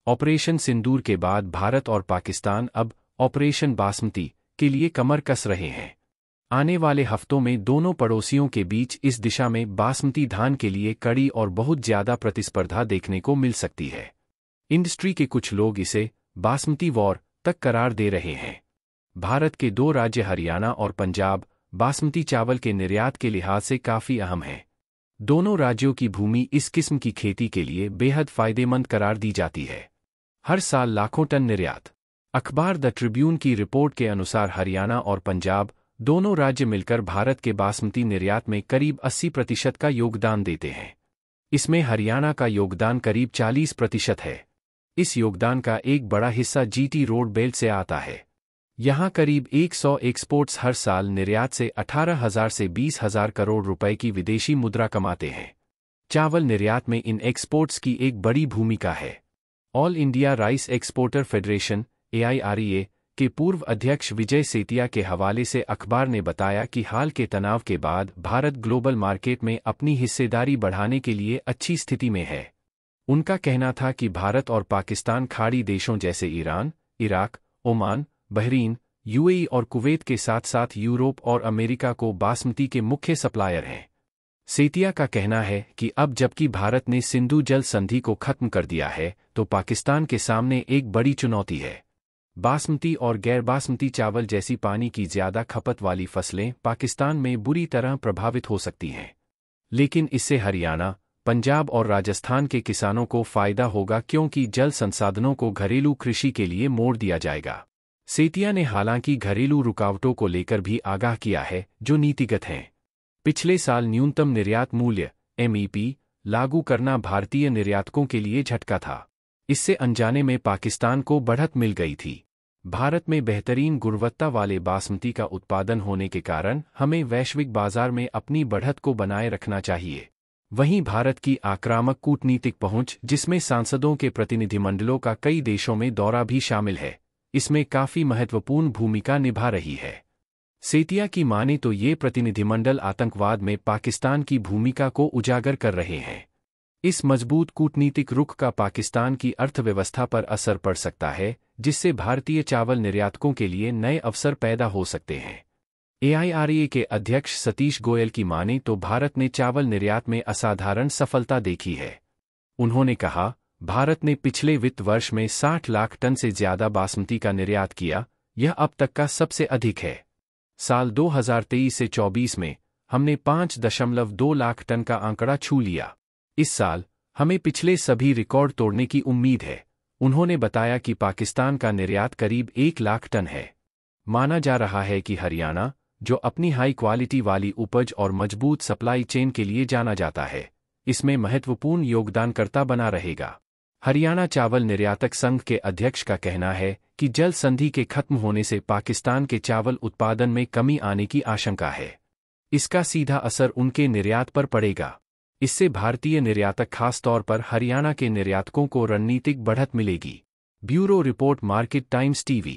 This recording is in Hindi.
ऑपरेशन सिंदूर के बाद भारत और पाकिस्तान अब ऑपरेशन बासमती के लिए कमर कस रहे हैं। आने वाले हफ्तों में दोनों पड़ोसियों के बीच इस दिशा में बासमती धान के लिए कड़ी और बहुत ज्यादा प्रतिस्पर्धा देखने को मिल सकती है। इंडस्ट्री के कुछ लोग इसे बासमती वॉर तक करार दे रहे हैं। भारत के दो राज्य हरियाणा और पंजाब बासमती चावल के निर्यात के लिहाज से काफी अहम हैं। दोनों राज्यों की भूमि इस किस्म की खेती के लिए बेहद फायदेमंद करार दी जाती है। हर साल लाखों टन निर्यात। अखबार द ट्रिब्यून की रिपोर्ट के अनुसार हरियाणा और पंजाब दोनों राज्य मिलकर भारत के बासमती निर्यात में करीब 80% का योगदान देते हैं। इसमें हरियाणा का योगदान करीब 40% है। इस योगदान का एक बड़ा हिस्सा जीटी रोड बेल्ट से आता है। यहाँ करीब 100 एक्सपोर्ट्स हर साल निर्यात से 18,000 से 20,000 करोड़ रुपए की विदेशी मुद्रा कमाते हैं। चावल निर्यात में इन एक्सपोर्ट्स की एक बड़ी भूमिका है। All India rice exporter federation AIREA के पूर्व अध्यक्ष विजय सेतिया के हवाले से अखबार ने बताया कि हाल के तनाव के बाद भारत ग्लोबल मार्केट में अपनी हिस्सेदारी बढ़ाने के लिए अच्छी स्थिति में है। उनका कहना था कि भारत और पाकिस्तान खाड़ी देशों जैसे Iran, Iraq, Oman, Bahrain, UAE और कुवैत के साथ साथ यूरोप और अमेरिका को बासमती के मुख्य सप्लायर हैं। सेतिया का कहना है कि अब जबकि भारत ने सिंधु जल संधि को खत्म कर दिया है, तो पाकिस्तान के सामने एक बड़ी चुनौती है। बासमती और गैर बासमती चावल जैसी पानी की ज्यादा खपत वाली फसलें पाकिस्तान में बुरी तरह प्रभावित हो सकती हैं। लेकिन इससे हरियाणा, पंजाब और राजस्थान के किसानों को फायदा होगा, क्योंकि जल संसाधनों को घरेलू कृषि के लिए मोड़ दिया जाएगा। सेतिया ने हालांकि घरेलू रुकावटों को लेकर भी आगाह किया है, जो नीतिगत हैं। पिछले साल न्यूनतम निर्यात मूल्य MEP लागू करना भारतीय निर्यातकों के लिए झटका था। इससे अनजाने में पाकिस्तान को बढ़त मिल गई थी। भारत में बेहतरीन गुणवत्ता वाले बासमती का उत्पादन होने के कारण हमें वैश्विक बाजार में अपनी बढ़त को बनाए रखना चाहिए। वहीं भारत की आक्रामक कूटनीतिक पहुंच, जिसमें सांसदों के प्रतिनिधिमंडलों का कई देशों में दौरा भी शामिल है, इसमें काफी महत्वपूर्ण भूमिका निभा रही है। सेतिया की माने तो ये प्रतिनिधिमंडल आतंकवाद में पाकिस्तान की भूमिका को उजागर कर रहे हैं। इस मजबूत कूटनीतिक रुख का पाकिस्तान की अर्थव्यवस्था पर असर पड़ सकता है, जिससे भारतीय चावल निर्यातकों के लिए नए अवसर पैदा हो सकते हैं। AIREA के अध्यक्ष सतीश गोयल की माने तो भारत ने चावल निर्यात में असाधारण सफलता देखी है। उन्होंने कहा, भारत ने पिछले वित्त वर्ष में 60 लाख टन से ज्यादा बासमती का निर्यात किया, यह अब तक का सबसे अधिक है। साल 2023 से 24 में हमने 5.2 लाख टन का आंकड़ा छू लिया। इस साल हमें पिछले सभी रिकॉर्ड तोड़ने की उम्मीद है। उन्होंने बताया कि पाकिस्तान का निर्यात करीब 1 लाख टन है। माना जा रहा है कि हरियाणा, जो अपनी हाई क्वालिटी वाली उपज और मजबूत सप्लाई चेन के लिए जाना जाता है, इसमें महत्वपूर्ण योगदानकर्ता बना रहेगा। हरियाणा चावल निर्यातक संघ के अध्यक्ष का कहना है कि जल संधि के खत्म होने से पाकिस्तान के चावल उत्पादन में कमी आने की आशंका है। इसका सीधा असर उनके निर्यात पर पड़ेगा। इससे भारतीय निर्यातक, खास तौर पर हरियाणा के निर्यातकों को रणनीतिक बढ़त मिलेगी। Bureau report, market times TV।